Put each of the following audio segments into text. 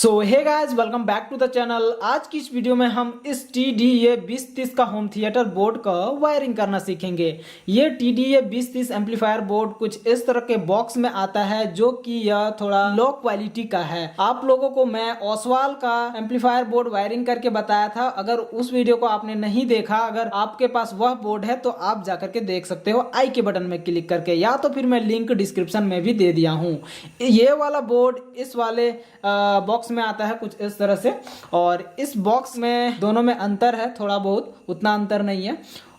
So hey guys, welcome back to the channel. आज की इस वीडियो में हम इस TDA 2030 का होम थिएटर बोर्ड का वायरिंग करना सीखेंगे। ये TDA 2030 एम्पलीफायर बोर्ड कुछ इस तरह के बॉक्स में आता है जो कि यह थोड़ा लो क्वालिटी का है। आप लोगों को मैं ओसवाल का एम्पलीफायर बोर्ड वायरिंग करके बताया था। अगर उस वीडियो को आपने नहीं देखा, अगर आपके पास वह बोर्ड है तो आप जाकर के देख सकते हो आई के बटन में क्लिक करके, या तो फिर मैं लिंक डिस्क्रिप्शन में भी दे दिया हूँ। ये वाला बोर्ड इस वाले बॉक्स में आता है कुछ इस तरह से, और इस बॉक्स में दोनों में अंतर है, थोड़ा बहुत, उतना अंतर नहीं है।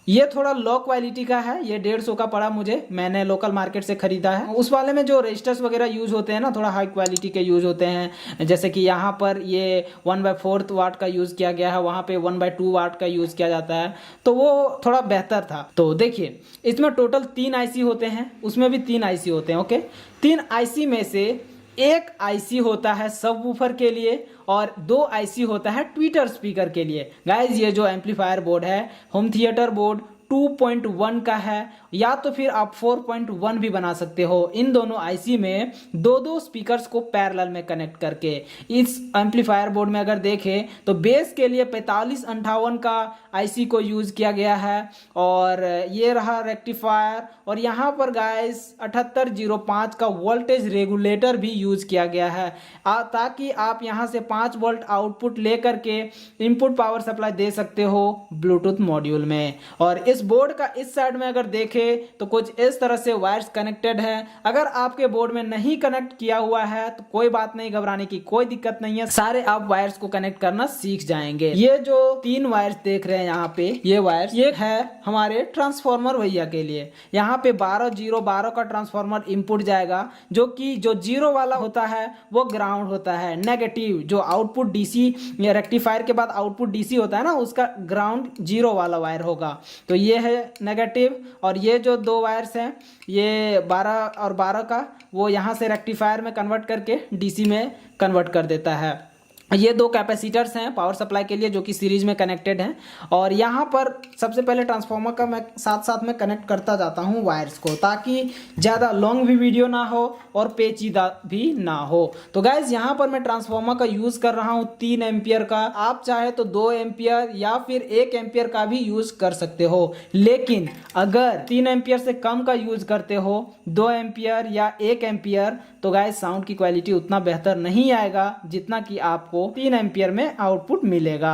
ये थोड़ा लो क्वालिटी का है, ये 150 का पड़ा मुझे, मैंने लोकल मार्केट से खरीदा है। उस वाले में जो रजिस्टर्स वगैरह यूज होते हैं ना, थोड़ा हाई क्वालिटी के यूज होते हैं। जैसे कि यहाँ पर ये 1/4 वाट का यूज किया गया है, वहाँ पे 1/2 वाट का यूज किया जाता है, तो वो थोड़ा बेहतर था। तो देखिए, इसमें टोटल 3 IC होते हैं, उसमें भी 3 IC होते हैं। ओके, 3 IC में से एक IC होता है सबवूफर के लिए और 2 IC होता है ट्विटर स्पीकर के लिए। गाइज, ये जो एम्पलीफायर बोर्ड है, होम थिएटर बोर्ड 2.1 का है, या तो फिर आप 4.1 भी बना सकते हो। इन दोनों IC में दो स्पीकर्स को पैरेलल में कनेक्ट करके। इस एम्पलीफायर बोर्ड में अगर देखें तो बेस के लिए 4558 का IC को यूज किया गया है, और ये रहा रेक्टिफायर, और यहाँ पर गाइस 7805 का वोल्टेज रेगुलेटर भी यूज किया गया है, ताकि आप यहाँ से 5 वोल्ट आउटपुट लेकर के इनपुट पावर सप्लाई दे सकते हो ब्लूटूथ मॉड्यूल में। और इस बोर्ड का इस साइड में अगर देखें तो कुछ इस तरह से वायर्स कनेक्टेड है। अगर आपके बोर्ड में नहीं कनेक्ट किया हुआ है तो कोई बात नहीं, घबराने की कोई दिक्कत नहीं है, सारे आप वायर्स को कनेक्ट करना सीख जाएंगे। ये जो 3 वायर्स देख रहे हैं यहाँ पे, ये वायर्स, ये है हमारे ट्रांसफार्मर भैया के लिए। यहाँ पे 12-0-12 का ट्रांसफार्मर इनपुट जाएगा, जो कि जो 0 वाला होता है वो ग्राउंड होता है। नेगेटिव जो आउटपुट DC या रेक्टिफायर के बाद आउटपुट DC होता है ना, उसका ग्राउंड 0 वाला वायर होगा। तो ये है नेगेटिव, और ये जो 2 वायर्स हैं, ये 12 और 12 का, वो यहाँ से रेक्टिफायर में कन्वर्ट करके DC में कन्वर्ट कर देता है। ये 2 कैपेसिटर्स हैं पावर सप्लाई के लिए, जो कि सीरीज में कनेक्टेड हैं। और यहाँ पर सबसे पहले ट्रांसफार्मर का मैं साथ साथ में कनेक्ट करता जाता हूँ वायर्स को, ताकि ज़्यादा लॉन्ग भी वीडियो ना हो और पेचीदा भी ना हो। तो गाइज, यहाँ पर मैं ट्रांसफार्मर का यूज़ कर रहा हूँ 3 एम्पियर का। आप चाहे तो 2 एम्पियर या फिर 1 एम्पियर का भी यूज़ कर सकते हो, लेकिन अगर 3 एम्पियर से कम का यूज़ करते हो, 2 एम्पियर या 1 एम्पियर, तो गाइज साउंड की क्वालिटी उतना बेहतर नहीं आएगा जितना कि आपको 3 एम्पियर में आउटपुट मिलेगा।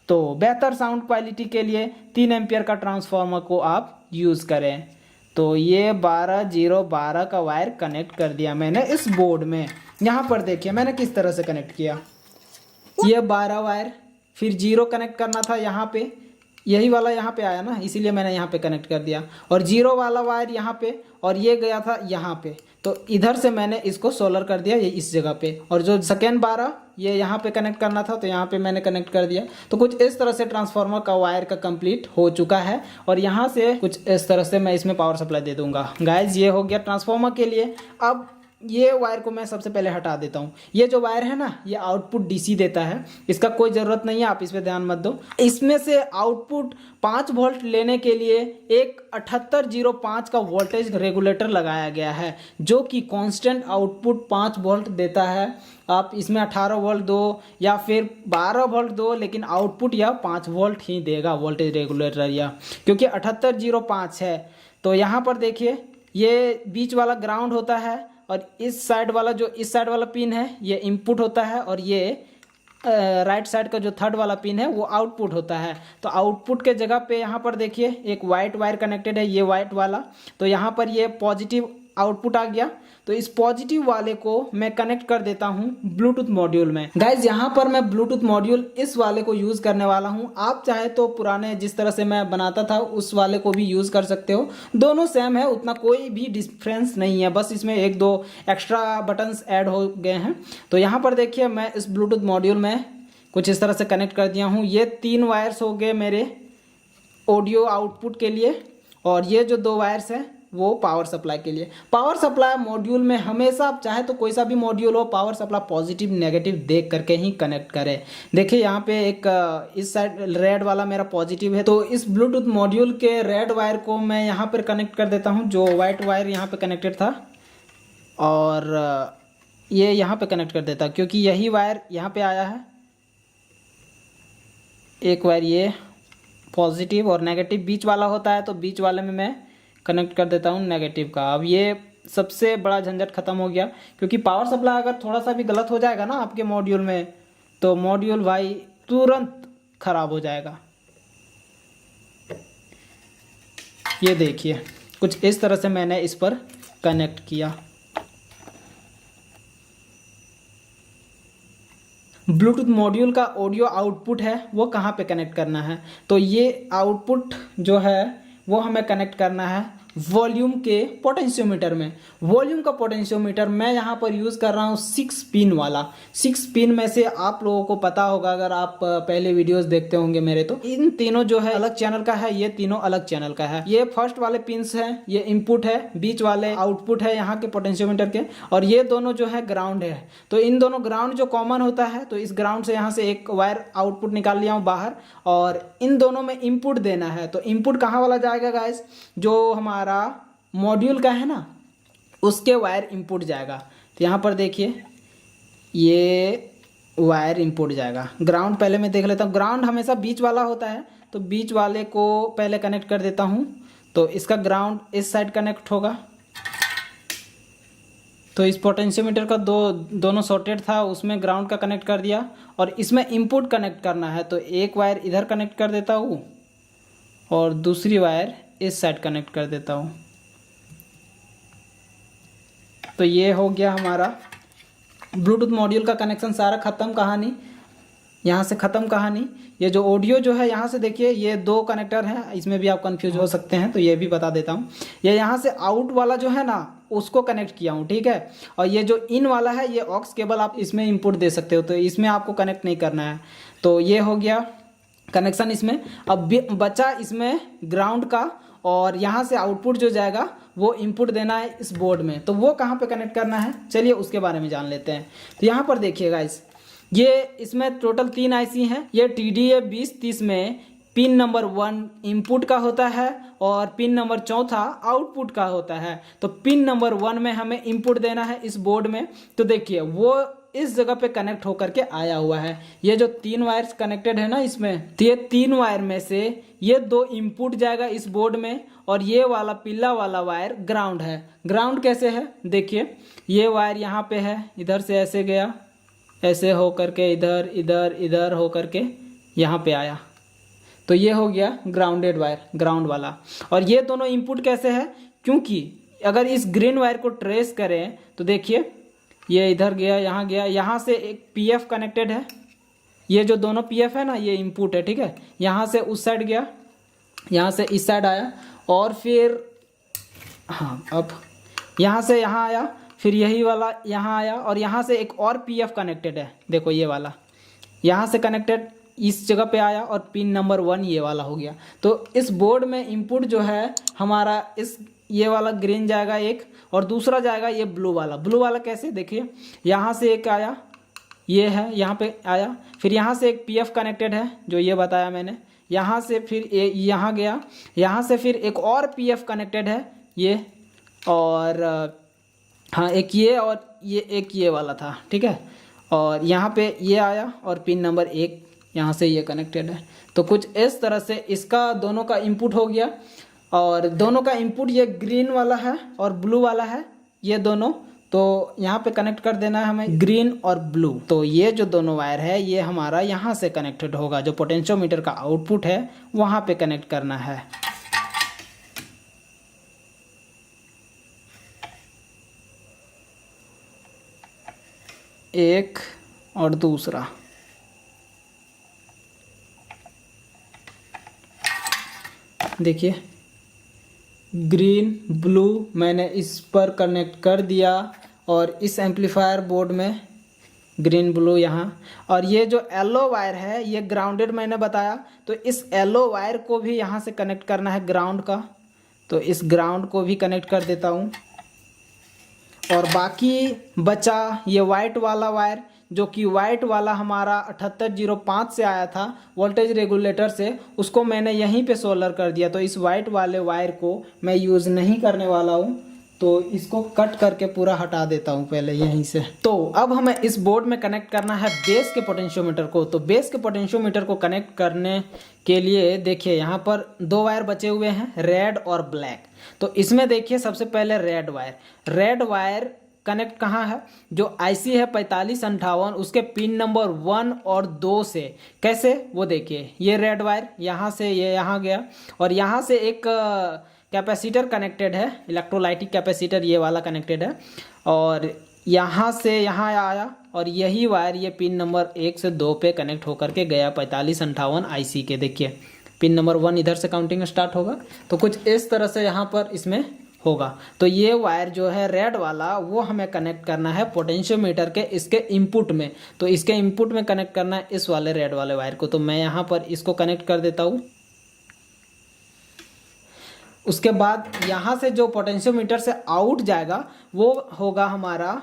तो बेहतर साउंड क्वालिटी के लिए 3 एम्पियर का ट्रांसफार्मर को आप यूज़ करें। तो ये 12-0-12 का वायर कनेक्ट कर दिया मैंने इस बोर्ड में। यहाँ पर देखिए मैंने किस तरह से कनेक्ट किया। ये 12 वायर, फिर 0 कनेक्ट करना था यहाँ पे, यही वाला यहाँ पे आया ना, इसीलिए मैंने यहाँ पे कनेक्ट कर दिया, और 0 वाला वायर यहाँ पे, और ये गया था यहाँ पे, तो इधर से मैंने इसको सोलर कर दिया, ये इस जगह पे। और जो सेकेंड 12 ये यहाँ पे कनेक्ट करना था, तो यहाँ पे मैंने कनेक्ट कर दिया। तो कुछ इस तरह से ट्रांसफार्मर का वायर का कंप्लीट हो चुका है, और यहाँ से कुछ इस तरह से मैं इसमें पावर सप्लाई दे दूंगा। गाइज, ये हो गया ट्रांसफार्मर के लिए। अब ये वायर को मैं सबसे पहले हटा देता हूँ। ये जो वायर है ना, ये आउटपुट DC देता है, इसका कोई ज़रूरत नहीं है, आप इस पर ध्यान मत दो। इसमें से आउटपुट 5 वोल्ट लेने के लिए एक 7805 का वोल्टेज रेगुलेटर लगाया गया है, जो कि कांस्टेंट आउटपुट 5 वोल्ट देता है। आप इसमें 18 वोल्ट दो या फिर 12 वोल्ट दो, लेकिन आउटपुट यह 5 वोल्ट ही देगा वोल्टेज रेगुलेटर, यह क्योंकि 7805 है। तो यहाँ पर देखिए, ये बीच वाला ग्राउंड होता है, और इस साइड वाला, जो इस साइड वाला पिन है, ये इनपुट होता है, और ये राइट साइड का जो थर्ड वाला पिन है वो आउटपुट होता है। तो आउटपुट के जगह पे यहाँ पर देखिए एक वाइट वायर कनेक्टेड है, ये वाइट वाला, तो यहाँ पर ये पॉजिटिव आउटपुट आ गया। तो इस पॉजिटिव वाले को मैं कनेक्ट कर देता हूँ ब्लूटूथ मॉड्यूल में। गाइज, यहाँ पर मैं ब्लूटूथ मॉड्यूल इस वाले को यूज़ करने वाला हूँ। आप चाहे तो पुराने जिस तरह से मैं बनाता था उस वाले को भी यूज़ कर सकते हो, दोनों सेम है, उतना कोई भी डिफरेंस नहीं है, बस इसमें 1-2 एक्स्ट्रा बटन्स ऐड हो गए हैं। तो यहाँ पर देखिए, मैं इस ब्लूटूथ मॉड्यूल में कुछ इस तरह से कनेक्ट कर दिया हूँ। ये 3 वायर्स हो गए मेरे ऑडियो आउटपुट के लिए, और ये जो 2 वायर्स हैं वो पावर सप्लाई के लिए। पावर सप्लाई मॉड्यूल में हमेशा आप चाहे तो कोई सा भी मॉड्यूल हो, पावर सप्लाई पॉजिटिव नेगेटिव देख करके ही कनेक्ट करें। देखिए यहाँ पे एक इस साइड रेड वाला मेरा पॉजिटिव है, तो इस ब्लूटूथ मॉड्यूल के रेड वायर को मैं यहाँ पर कनेक्ट कर देता हूँ, जो वाइट वायर यहाँ पे कनेक्टेड था। और ये यहाँ पे कनेक्ट कर देता, क्योंकि यही वायर यहाँ पे आया है। एक वायर ये पॉजिटिव और नेगेटिव बीच वाला होता है, तो बीच वाले में मैं कनेक्ट कर देता हूँ नेगेटिव का। अब ये सबसे बड़ा झंझट खत्म हो गया, क्योंकि पावर सप्लाई अगर थोड़ा सा भी गलत हो जाएगा ना आपके मॉड्यूल में, तो मॉड्यूल भाई तुरंत खराब हो जाएगा। ये देखिए कुछ इस तरह से मैंने इस पर कनेक्ट किया। ब्लूटूथ मॉड्यूल का ऑडियो आउटपुट है वो कहाँ पे कनेक्ट करना है, तो ये आउटपुट जो है वो हमें कनेक्ट करना है वॉल्यूम के पोटेंशियोमीटर में। वॉल्यूम का पोटेंशियोमीटर मैं यहाँ पर यूज़ कर रहा हूँ 6 पिन वाला। 6 पिन में से आप लोगों को पता होगा, अगर आप पहले वीडियोस देखते होंगे मेरे, तो इन तीनों जो है अलग चैनल का है, ये तीनों अलग चैनल का है। ये फर्स्ट वाले पिन्स हैं, ये इनपुट है, बीच वाले आउटपुट है यहाँ के पोटेंशियोमीटर के, और ये दोनों जो है ग्राउंड है। तो इन दोनों ग्राउंड जो कॉमन होता है, तो इस ग्राउंड से यहाँ से एक वायर आउटपुट निकाल लिया हूँ बाहर, और इन दोनों में इनपुट देना है। तो इनपुट कहाँ वाला जाएगा गाइस, जो हमारा मॉड्यूल का है ना उसके वायर इनपुट जाएगा। तो यहाँ पर देखिए ये वायर इनपुट जाएगा। ग्राउंड पहले मैं देख लेता हूँ, ग्राउंड हमेशा बीच वाला होता है, तो बीच वाले को पहले कनेक्ट कर देता हूँ। तो इसका ग्राउंड इस साइड कनेक्ट होगा। तो इस पोटेंशियोमीटर का दोनों शॉर्टेड था, उसमें ग्राउंड का कनेक्ट कर दिया, और इसमें इनपुट कनेक्ट करना है। तो एक वायर इधर कनेक्ट कर देता हूँ और दूसरी वायर इस साइड कनेक्ट कर देता हूँ। तो ये हो गया हमारा ब्लूटूथ मॉड्यूल का कनेक्शन सारा ख़त्म कहानी, यहाँ से ख़त्म कहानी। ये जो ऑडियो जो है यहाँ से देखिए ये 2 कनेक्टर हैं, इसमें भी आप कंफ्यूज हो सकते हैं, तो ये भी बता देता हूँ। ये यहाँ से आउट वाला जो है ना उसको कनेक्ट किया हूँ, ठीक है। और ये जो इन वाला है ये ऑक्स केबल, आप इसमें इनपुट दे सकते हो, तो इसमें आपको कनेक्ट नहीं करना है। तो ये हो गया कनेक्शन इसमें। अब बचा इसमें ग्राउंड का, और यहाँ से आउटपुट जो जाएगा वो इनपुट देना है इस बोर्ड में। तो वो कहाँ पे कनेक्ट करना है, चलिए उसके बारे में जान लेते हैं। तो यहाँ पर देखिए गाइस, ये इसमें टोटल 3 आईसी हैं। ये TDA 2030 में पिन नंबर 1 इनपुट का होता है और पिन नंबर 4 आउटपुट का होता है। तो पिन नंबर 1 में हमें इनपुट देना है इस बोर्ड में। तो देखिए वो इस जगह पे कनेक्ट होकर के आया हुआ है। ये जो 3 वायर्स कनेक्टेड है ना इसमें, तो ये 3 वायर में से ये 2 इनपुट जाएगा इस बोर्ड में, और ये वाला पीला वाला वायर ग्राउंड है। ग्राउंड कैसे है देखिए, ये वायर यहाँ पे है, इधर से ऐसे गया, ऐसे हो करके इधर इधर इधर हो करके यहाँ पे आया। तो ये हो गया ग्राउंडेड वायर, ग्राउंड वाला। और ये दोनों इनपुट कैसे है, क्योंकि अगर इस ग्रीन वायर को ट्रेस करें तो देखिए ये इधर गया, यहाँ गया, यहाँ से एक PF कनेक्टेड है। ये जो दोनों PF है ना ये इनपुट है, ठीक है। यहाँ से उस साइड गया, यहाँ से इस साइड आया, और फिर हाँ अब यहाँ से यहाँ आया, फिर यही वाला यहाँ आया, और यहाँ से एक और PF कनेक्टेड है, देखो ये वाला यहाँ से कनेक्टेड इस जगह पे आया, और पिन नंबर 1 ये वाला हो गया। तो इस बोर्ड में इनपुट जो है हमारा इस ये वाला ग्रीन जाएगा एक, और दूसरा जाएगा ये ब्लू वाला। ब्लू वाला कैसे देखिए, यहाँ से एक आया, ये है यहाँ पे आया, फिर यहाँ से एक PF कनेक्टेड है जो ये बताया मैंने, यहाँ से फिर यहाँ गया, यहाँ से फिर एक और PF कनेक्टेड है ये, और हाँ एक ये, और ये एक ये वाला था, ठीक है। और यहाँ पे ये आया, और पिन नंबर 1 यहाँ से ये कनेक्टेड है। तो कुछ इस तरह से इसका दोनों का इनपुट हो गया, और दोनों का इनपुट ये ग्रीन वाला है और ब्लू वाला है, ये दोनों। तो यहाँ पे कनेक्ट कर देना है हमें ग्रीन और ब्लू। तो ये जो दोनों वायर है ये हमारा यहाँ से कनेक्टेड होगा, जो पोटेंशियोमीटर का आउटपुट है वहाँ पे कनेक्ट करना है। एक और दूसरा, देखिए ग्रीन ब्लू मैंने इस पर कनेक्ट कर दिया, और इस एम्पलीफायर बोर्ड में ग्रीन ब्लू यहाँ। और ये जो येलो वायर है ये ग्राउंडेड मैंने बताया, तो इस येलो वायर को भी यहाँ से कनेक्ट करना है ग्राउंड का। तो इस ग्राउंड को भी कनेक्ट कर देता हूँ, और बाकी बचा ये वाइट वाला वायर, जो कि वाइट वाला हमारा 7805 से आया था वोल्टेज रेगुलेटर से, उसको मैंने यहीं पे सोल्डर कर दिया। तो इस वाइट वाले वायर को मैं यूज़ नहीं करने वाला हूँ, तो इसको कट करके पूरा हटा देता हूँ पहले यहीं से। तो अब हमें इस बोर्ड में कनेक्ट करना है बेस के पोटेंशियोमीटर को। तो बेस के पोटेंशियोमीटर को कनेक्ट करने के लिए देखिए यहाँ पर 2 वायर बचे हुए हैं, रेड और ब्लैक। तो इसमें देखिए सबसे पहले रेड वायर कनेक्ट कहाँ है, जो आईसी है 4558 उसके पिन नंबर 1 और 2 से। कैसे वो देखिए, ये रेड वायर यहाँ से ये यहाँ गया और यहाँ से एक कैपेसिटर कनेक्टेड है, इलेक्ट्रोलाइटिक कैपेसिटर ये वाला कनेक्टेड है और यहाँ से यहाँ आया और यही वायर ये पिन नंबर 1 से 2 पे कनेक्ट होकर के गया 4558 आईसी के। देखिए पिन नंबर 1 इधर से काउंटिंग स्टार्ट होगा, तो कुछ इस तरह से यहाँ पर इसमें होगा। तो ये वायर जो है रेड वाला वो हमें कनेक्ट करना है पोटेंशियोमीटर के इसके इनपुट में। तो इसके इनपुट में कनेक्ट करना है इस वाले रेड वाले वायर को। तो मैं यहाँ पर इसको कनेक्ट कर देता हूँ। उसके बाद यहाँ से जो पोटेंशियोमीटर से आउट जाएगा वो होगा हमारा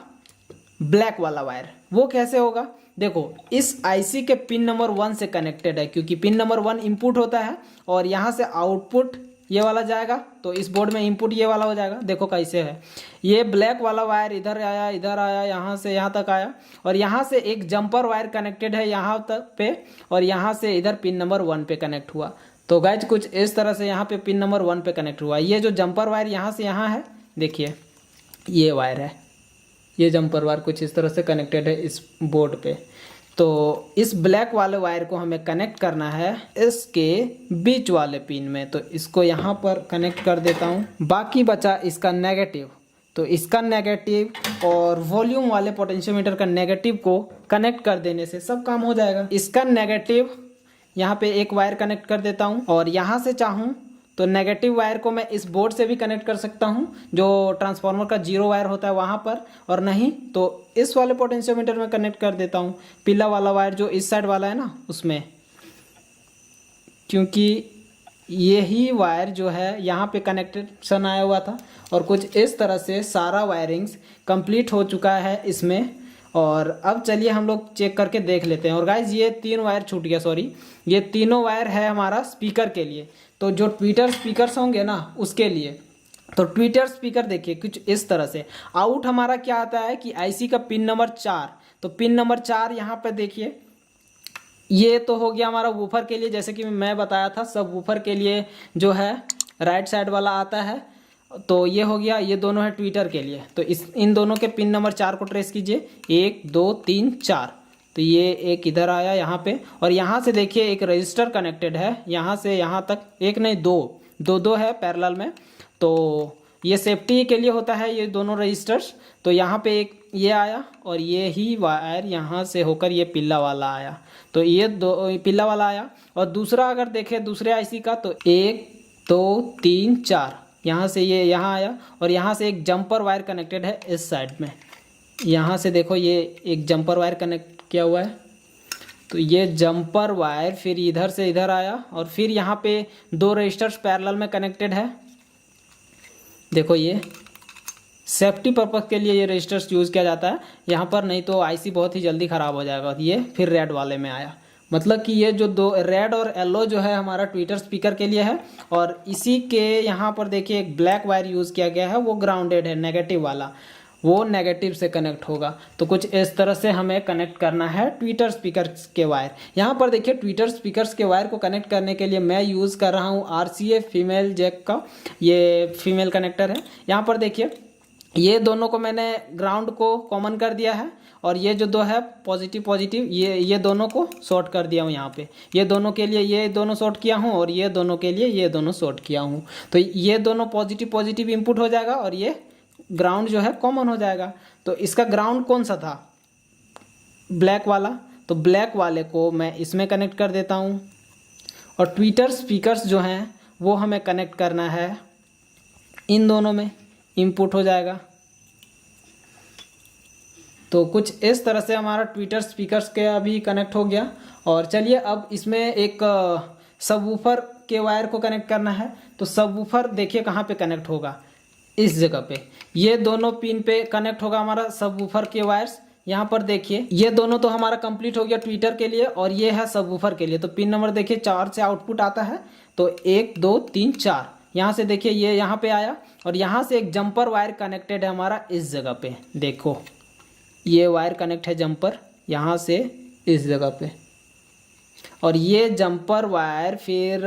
ब्लैक वाला वायर। वो कैसे होगा, देखो इस आईसी के पिन नंबर 1 से कनेक्टेड है, क्योंकि पिन नंबर 1 इनपुट होता है और यहाँ से आउटपुट ये वाला जाएगा। तो इस बोर्ड में इनपुट ये वाला हो जाएगा। देखो कैसे है, ये ब्लैक वाला वायर इधर आया यहाँ से यहाँ तक आया और यहाँ से एक जंपर वायर कनेक्टेड है यहाँ तक पे और यहाँ से इधर पिन नंबर 1 पे कनेक्ट हुआ। तो गाइज कुछ इस तरह से यहाँ पे पिन नंबर 1 पे कनेक्ट हुआ। ये जो जंपर वायर यहाँ से यहाँ है, देखिए ये वायर है, ये जंपर वायर कुछ इस तरह से कनेक्टेड है इस बोर्ड पे। तो इस ब्लैक वाले वायर को हमें कनेक्ट करना है इसके बीच वाले पिन में। तो इसको यहाँ पर कनेक्ट कर देता हूँ। बाकी बचा इसका नेगेटिव। तो इसका नेगेटिव और वॉल्यूम वाले पोटेंशियोमीटर का नेगेटिव को कनेक्ट कर देने से सब काम हो जाएगा। इसका नेगेटिव यहाँ पे एक वायर कनेक्ट कर देता हूँ और यहाँ से चाहूँ तो नेगेटिव वायर को मैं इस बोर्ड से भी कनेक्ट कर सकता हूँ जो ट्रांसफार्मर का 0 वायर होता है वहाँ पर, और नहीं तो इस वाले पोटेंशियोमीटर में कनेक्ट कर देता हूँ पीला वाला वायर जो इस साइड वाला है ना उसमें, क्योंकि यही वायर जो है यहाँ पे कनेक्टेशन आया हुआ था। और कुछ इस तरह से सारा वायरिंग्स कंप्लीट हो चुका है इसमें। और अब चलिए हम लोग चेक करके देख लेते हैं। और गाइज ये 3 वायर छूट गया, सॉरी, ये तीनों वायर है हमारा स्पीकर के लिए। तो जो ट्विटर स्पीकर्स होंगे ना उसके लिए। तो ट्विटर स्पीकर देखिए कुछ इस तरह से। आउट हमारा क्या आता है कि आईसी का पिन नंबर 4। तो पिन नंबर 4 यहाँ पे देखिए, ये तो हो गया हमारा वूफर के लिए, जैसे कि मैं बताया था सब वूफर के लिए जो है राइट साइड वाला आता है। तो ये हो गया, ये दोनों है ट्विटर के लिए। तो इन दोनों के पिन नंबर 4 को ट्रेस कीजिए, 1 2 3 4। तो ये एक इधर आया यहाँ पे और यहाँ से देखिए एक रजिस्टर कनेक्टेड है यहाँ से यहाँ तक, एक नहीं दो है पैरेलल में। तो ये सेफ्टी के लिए होता है ये दोनों रजिस्टर्स। तो यहाँ पे एक ये आया और ये ही वायर यहाँ से होकर ये पीला वाला आया। तो ये पीला वाला आया। और दूसरा अगर देखें दूसरे आईसी का, तो 1 2 3 4 यहाँ से ये यहाँ आया और यहाँ से एक जंपर वायर कनेक्टेड है इस साइड में। यहाँ से देखो ये एक जंपर वायर कनेक्ट किया हुआ है। तो ये जंपर वायर फिर इधर से इधर आया और फिर यहाँ पे 2 रजिस्टर्स पैरेलल में कनेक्टेड है। देखो ये सेफ्टी पर्पस के लिए ये रजिस्टर्स यूज़ किया जाता है यहाँ पर, नहीं तो आईसी बहुत ही जल्दी ख़राब हो जाएगा। ये फिर रेड वाले में आया, मतलब कि ये जो 2 रेड और येलो जो है हमारा ट्विटर स्पीकर के लिए है। और इसी के यहाँ पर देखिए एक ब्लैक वायर यूज़ किया गया है, वो ग्राउंडेड है नेगेटिव वाला, वो नेगेटिव से कनेक्ट होगा। तो कुछ इस तरह से हमें कनेक्ट करना है ट्विटर स्पीकर्स के वायर। यहाँ पर देखिए ट्विटर स्पीकर्स के वायर को कनेक्ट करने के लिए मैं यूज़ कर रहा हूँ RCA फीमेल जैक का, ये फीमेल कनेक्टर है। यहाँ पर देखिए ये दोनों को मैंने ग्राउंड को कॉमन कर दिया है और ये जो 2 है पॉजिटिव ये दोनों को शॉर्ट कर दिया हूँ यहाँ पे। ये दोनों के लिए ये दोनों शॉर्ट किया हूँ और ये दोनों के लिए ये दोनों शॉर्ट किया हूँ। तो ये दोनों पॉजिटिव इनपुट हो जाएगा और ये ग्राउंड जो है कॉमन हो जाएगा। तो इसका ग्राउंड कौन सा था, ब्लैक वाला। तो ब्लैक वाले को मैं इसमें कनेक्ट कर देता हूँ और ट्विटर स्पीकर्स जो हैं वो हमें कनेक्ट करना है इन दोनों में, इनपुट हो जाएगा। तो कुछ इस तरह से हमारा ट्विटर स्पीकर्स के अभी कनेक्ट हो गया। और चलिए अब इसमें एक सबवूफर के वायर को कनेक्ट करना है। तो सबवूफर देखिए कहाँ पे कनेक्ट होगा, इस जगह पे। ये दोनों पिन पे कनेक्ट होगा हमारा सबवूफर के वायर्स। यहाँ पर देखिए ये दोनों तो हमारा कंप्लीट हो गया ट्विटर के लिए और ये है सबवूफर के लिए। तो पिन नंबर देखिए 4 से आउटपुट आता है। तो 1 2 3 4 यहाँ से देखिए ये यहाँ पे आया और यहाँ से एक जंपर वायर कनेक्टेड है हमारा इस जगह पे। देखो ये वायर कनेक्ट है जंपर यहाँ से इस जगह पे, और ये जंपर वायर फिर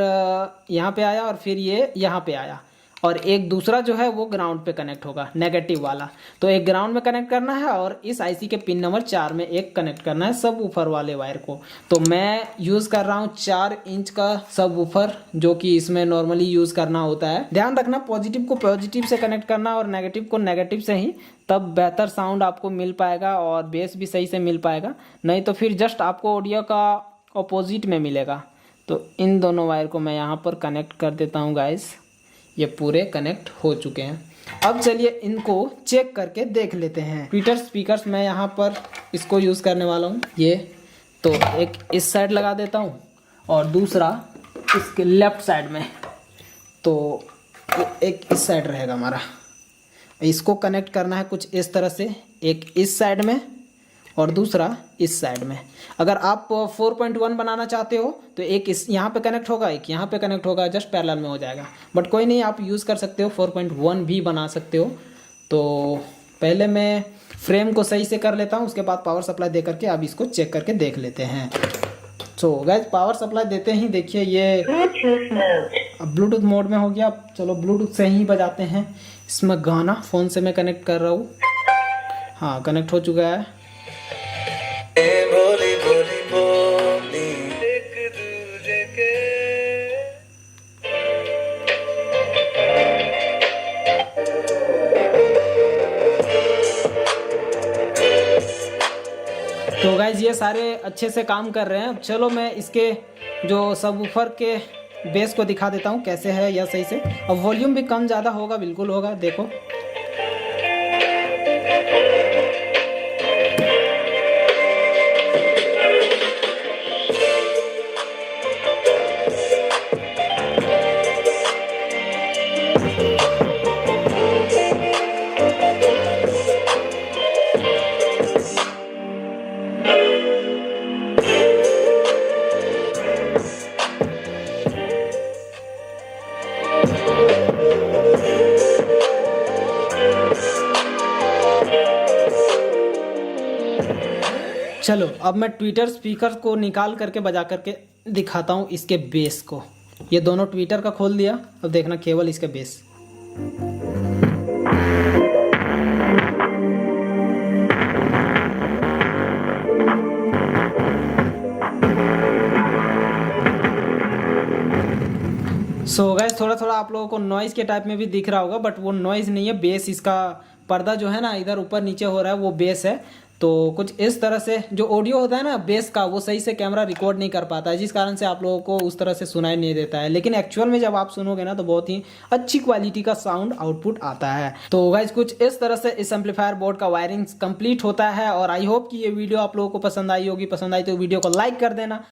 यहाँ पे आया और फिर ये यहाँ पे आया, और एक दूसरा जो है वो ग्राउंड पे कनेक्ट होगा नेगेटिव वाला। तो एक ग्राउंड में कनेक्ट करना है और इस आईसी के पिन नंबर 4 में एक कनेक्ट करना है सब वूफर वाले वायर को। तो मैं यूज़ कर रहा हूँ 4 इंच का सब वूफर, जो कि इसमें नॉर्मली यूज़ करना होता है। ध्यान रखना पॉजिटिव को पॉजिटिव से कनेक्ट करना और नेगेटिव को नेगेटिव से ही, तब बेहतर साउंड आपको मिल पाएगा और बेस भी सही से मिल पाएगा, नहीं तो फिर जस्ट आपको ऑडियो का अपोजिट में मिलेगा। तो इन दोनों वायर को मैं यहाँ पर कनेक्ट कर देता हूँ गाइस। ये पूरे कनेक्ट हो चुके हैं। अब चलिए इनको चेक करके देख लेते हैं। ट्विटर स्पीकर्स मैं यहाँ पर इसको यूज़ करने वाला हूँ। ये तो एक इस साइड लगा देता हूँ और दूसरा इसके लेफ्ट साइड में, तो एक इस साइड रहेगा हमारा। इसको कनेक्ट करना है कुछ इस तरह से, एक इस साइड में और दूसरा इस साइड में। अगर आप 4.1 बनाना चाहते हो तो एक इस यहाँ पे कनेक्ट होगा, एक यहाँ पे कनेक्ट होगा, जस्ट पैरेलल में हो जाएगा। बट कोई नहीं, आप यूज़ कर सकते हो, 4.1 भी बना सकते हो। तो पहले मैं फ्रेम को सही से कर लेता हूँ, उसके बाद पावर सप्लाई दे करके अब इसको चेक करके देख लेते हैं। सो गाइस पावर सप्लाई देते ही देखिए ये अब ब्लूटूथ मोड में हो गया। चलो ब्लूटूथ से ही बजाते हैं। इसमें गाना फ़ोन से मैं कनेक्ट कर रहा हूँ। हाँ कनेक्ट हो चुका है। भोली भोली बोली एक दूजे के तो गाइज ये सारे अच्छे से काम कर रहे हैं। चलो मैं इसके जो सबवूफर के बेस को दिखा देता हूँ कैसे है या सही से। अब वॉल्यूम भी कम ज़्यादा होगा, बिल्कुल होगा, देखो। चलो अब मैं ट्विटर स्पीकर को निकाल करके बजा करके दिखाता हूँ इसके बेस को। ये दोनों ट्विटर का खोल दिया, अब देखना केवल इसके बेस। सो गाइस थोड़ा थोड़ा आप लोगों को नॉइज़ के टाइप में भी दिख रहा होगा, बट वो नॉइज़ नहीं है, बेस। इसका पर्दा जो है ना इधर ऊपर नीचे हो रहा है वो बेस है। तो कुछ इस तरह से जो ऑडियो होता है ना बेस का, वो सही से कैमरा रिकॉर्ड नहीं कर पाता है, जिस कारण से आप लोगों को उस तरह से सुनाई नहीं देता है। लेकिन एक्चुअल में जब आप सुनोगे ना तो बहुत ही अच्छी क्वालिटी का साउंड आउटपुट आता है। तो गाइज कुछ इस तरह से इस एम्पलीफायर बोर्ड का वायरिंग कंप्लीट होता है। और आई होप कि ये वीडियो आप लोगों को पसंद आई होगी। पसंद आई तो वीडियो को लाइक कर देना।